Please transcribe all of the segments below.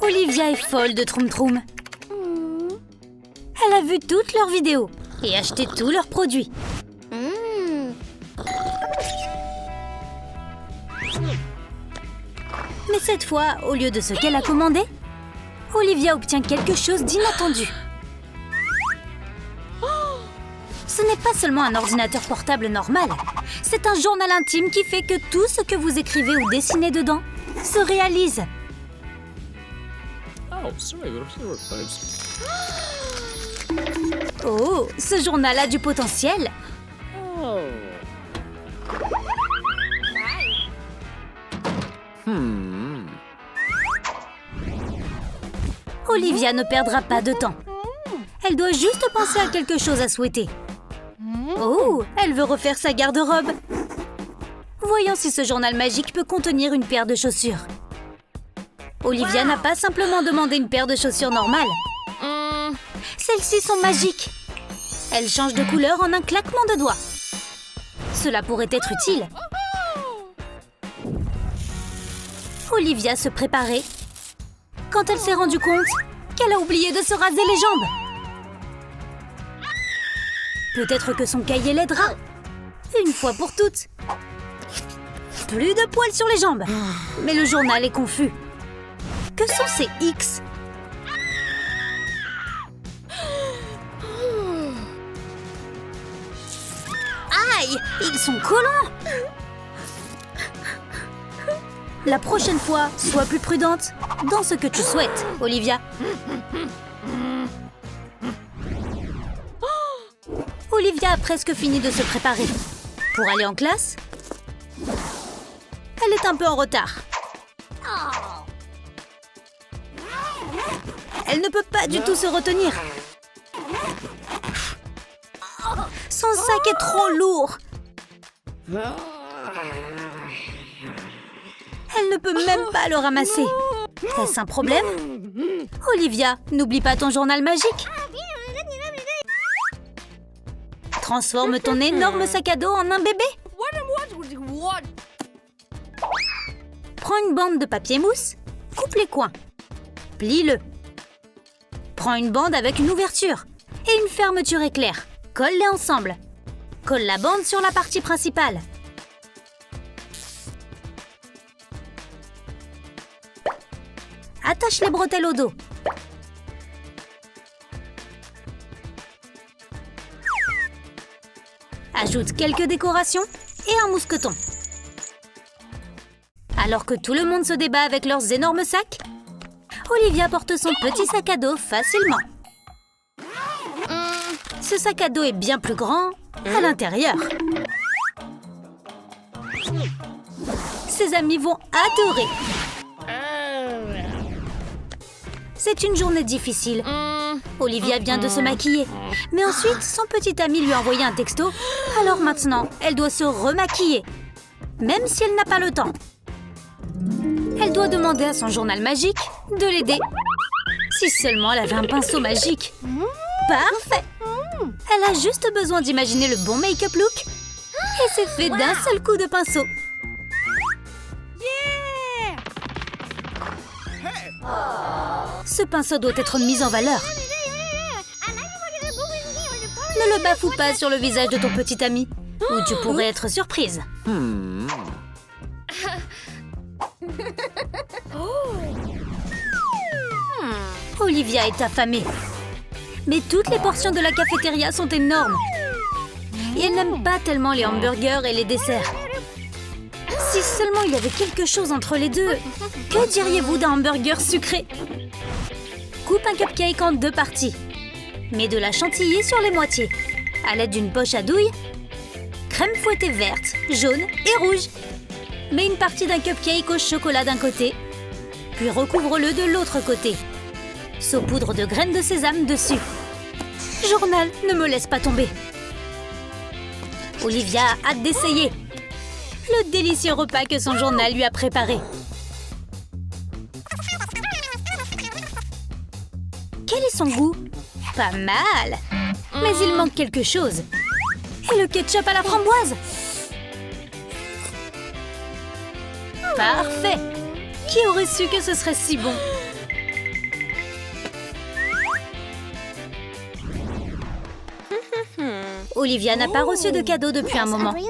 Olivia est folle de Troum Troum. Elle a vu toutes leurs vidéos et acheté tous leurs produits. Mais cette fois, au lieu de ce qu'elle a commandé, Olivia obtient quelque chose d'inattendu. Ce n'est pas seulement un ordinateur portable normal, c'est un journal intime qui fait que tout ce que vous écrivez ou dessinez dedans se réalise. Oh, ce journal a du potentiel. Olivia ne perdra pas de temps. Elle doit juste penser à quelque chose à souhaiter. Oh, elle veut refaire sa garde-robe. Voyons si ce journal magique peut contenir une paire de chaussures. Olivia n'a pas simplement demandé une paire de chaussures normales. Celles-ci sont magiques. Elles changent de couleur en un claquement de doigts. Cela pourrait être utile. Olivia se préparait quand elle s'est rendue compte qu'elle a oublié de se raser les jambes. Peut-être que son cahier l'aidera. Une fois pour toutes. Plus de poils sur les jambes. Mais le journal est confus. Que sont ces X? Aïe, ils sont collants. La prochaine fois, sois plus prudente dans ce que tu souhaites, Olivia. Olivia a presque fini de se préparer. Pour aller en classe, elle est un peu en retard. Elle ne peut pas du tout se retenir. Son sac est trop lourd. Elle ne peut même pas le ramasser. Est-ce un problème? Olivia, n'oublie pas ton journal magique. Transforme ton énorme sac à dos en un bébé. Prends une bande de papier mousse, coupe les coins, plie-le. Prends une bande avec une ouverture et une fermeture éclair. Colle-les ensemble. Colle la bande sur la partie principale. Attache les bretelles au dos. Ajoute quelques décorations et un mousqueton. Alors que tout le monde se débat avec leurs énormes sacs, Olivia porte son petit sac à dos facilement. Ce sac à dos est bien plus grand à l'intérieur. Ses amis vont adorer. C'est une journée difficile. Olivia vient de se maquiller. Mais ensuite, son petit ami lui a envoyé un texto. Alors maintenant, elle doit se remaquiller. Même si elle n'a pas le temps. Elle doit demander à son journal magique de l'aider. Si seulement elle avait un pinceau magique. Parfait! Elle a juste besoin d'imaginer le bon make-up look. Et c'est fait d'un seul coup de pinceau. Ce pinceau doit être mis en valeur. Ne le bafoue pas sur le visage de ton petit ami, ou tu pourrais être surprise. Olivia est affamée. Mais toutes les portions de la cafétéria sont énormes. Et elle n'aime pas tellement les hamburgers et les desserts. Si seulement il y avait quelque chose entre les deux. Que diriez-vous d'un hamburger sucré? Coupe un cupcake en 2 parties. Mets de la chantilly sur les moitiés. À l'aide d'une poche à douille, crème fouettée verte, jaune et rouge. Mets une partie d'un cupcake au chocolat d'un côté, puis recouvre-le de l'autre côté. Saupoudre de graines de sésame dessus. Journal, ne me laisse pas tomber. Olivia a hâte d'essayer le délicieux repas que son journal lui a préparé. Quel est son goût? Pas mal. Mais il manque quelque chose. Et le ketchup à la framboise? Parfait. Qui aurait su que ce serait si bon? Olivia n'a pas reçu de cadeau depuis un moment. Et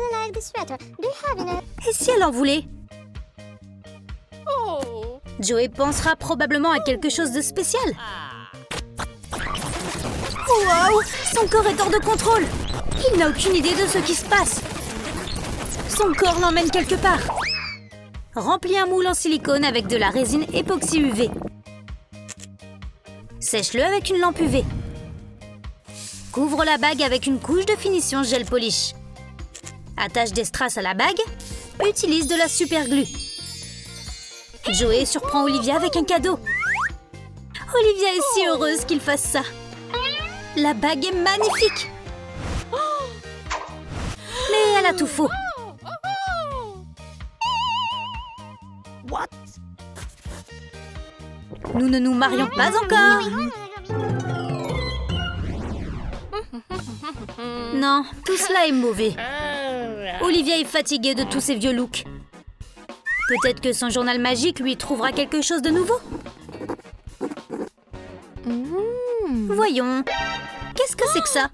si elle en voulait? Joey pensera probablement à quelque chose de spécial. Wow! Son corps est hors de contrôle. Il n'a aucune idée de ce qui se passe. Son corps l'emmène quelque part. Remplis un moule en silicone avec de la résine époxy UV. Sèche-le avec une lampe UV. Couvre la bague avec une couche de finition gel polish. Attache des strass à la bague. Utilise de la super glue. Joey surprend Olivia avec un cadeau. Olivia est si heureuse qu'il fasse ça. La bague est magnifique. Mais elle a tout faux. Nous ne nous marions pas encore. Non, tout cela est mauvais. Olivia est fatiguée de tous ces vieux looks. Peut-être que son journal magique lui trouvera quelque chose de nouveau. Voyons. Qu'est-ce que c'est que ça?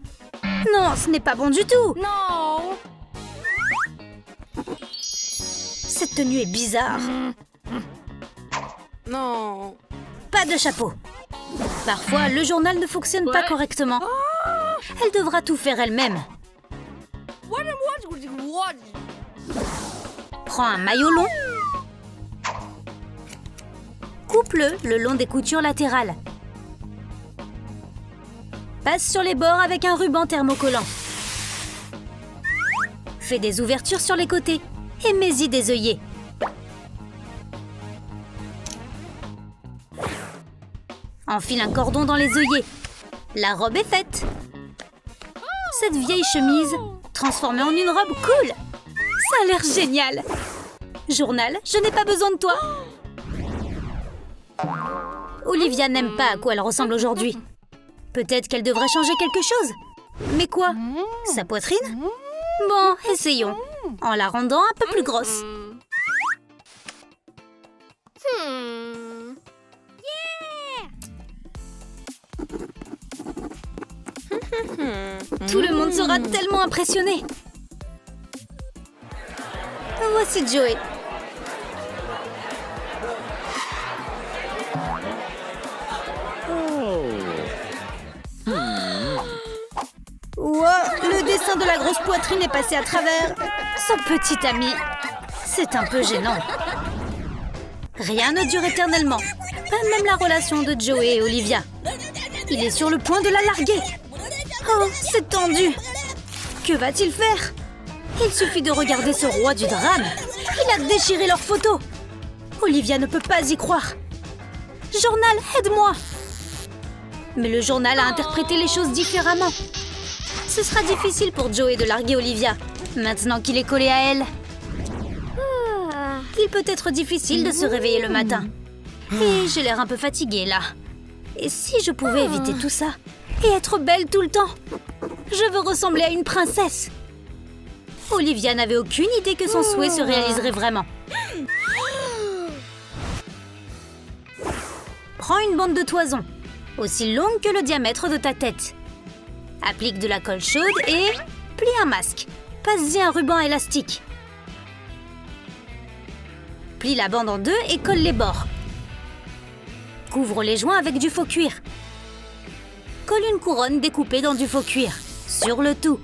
Non, ce n'est pas bon du tout. Non. Cette tenue est bizarre. Non. Pas de chapeau. Parfois, le journal ne fonctionne pas correctement. Elle devra tout faire elle-même. Prends un maillot long. Coupe-le le long des coutures latérales. Passe sur les bords avec un ruban thermocollant. Fais des ouvertures sur les côtés et mets-y des œillets. Enfile un cordon dans les œillets. La robe est faite. Cette vieille chemise, transformée en une robe cool. Ça a l'air génial. Journal, je n'ai pas besoin de toi. Olivia n'aime pas à quoi elle ressemble aujourd'hui. Peut-être qu'elle devrait changer quelque chose. Mais quoi? Sa poitrine? Bon, essayons. En la rendant un peu plus grosse. Tout le monde sera tellement impressionné. Voici Joey. Wow, le dessin de la grosse poitrine est passé à travers son petit ami. C'est un peu gênant. Rien ne dure éternellement. Pas même la relation de Joey et Olivia. Il est sur le point de la larguer. Oh, c'est tendu. Que va-t-il faire? Il suffit de regarder ce roi du drame. Il a déchiré leurs photos. Olivia ne peut pas y croire. Journal, aide-moi. Mais le journal a interprété les choses différemment. Ce sera difficile pour Joey de larguer Olivia, maintenant qu'il est collé à elle. Il peut être difficile de se réveiller le matin. Et j'ai l'air un peu fatiguée, là. Et si je pouvais éviter tout ça et être belle tout le temps? Je veux ressembler à une princesse. Olivia n'avait aucune idée que son souhait se réaliserait vraiment. Prends une bande de toison, aussi longue que le diamètre de ta tête. Applique de la colle chaude et plie un masque. Passe-y un ruban élastique. Plie la bande en deux et colle les bords. Couvre les joints avec du faux cuir. Colle une couronne découpée dans du faux cuir. Sur le tout.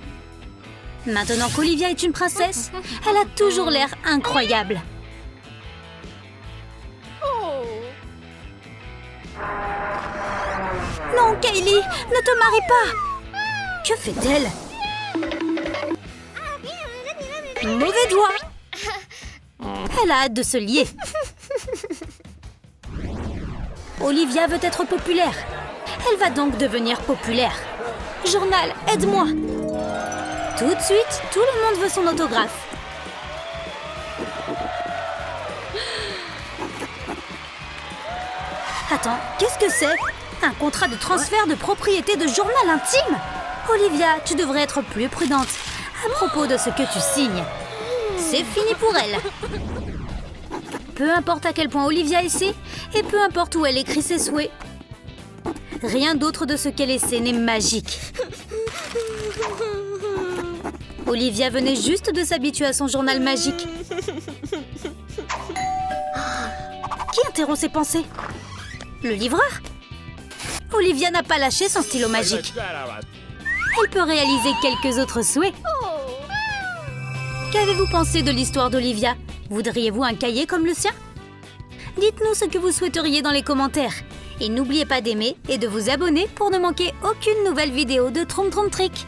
Maintenant qu'Olivia est une princesse, elle a toujours l'air incroyable. Non, Kylie, ne te marie pas. Que fait-elle? Mauvais doigt. Elle a hâte de se lier. Olivia veut être populaire. Elle va donc devenir populaire. Journal, aide-moi. Tout de suite, tout le monde veut son autographe. Attends, qu'est-ce que c'est? Un contrat de transfert de propriété de journal intime? Olivia, tu devrais être plus prudente à propos de ce que tu signes. C'est fini pour elle. Peu importe à quel point Olivia essaie, et peu importe où elle écrit ses souhaits. Rien d'autre de ce qu'elle essaie n'est magique. Olivia venait juste de s'habituer à son journal magique. Qui interrompt ses pensées? Le livreur? Olivia n'a pas lâché son stylo magique. Elle peut réaliser quelques autres souhaits. Qu'avez-vous pensé de l'histoire d'Olivia? Voudriez-vous un cahier comme le sien? Dites-nous ce que vous souhaiteriez dans les commentaires. Et n'oubliez pas d'aimer et de vous abonner pour ne manquer aucune nouvelle vidéo de Troom Troom Trick.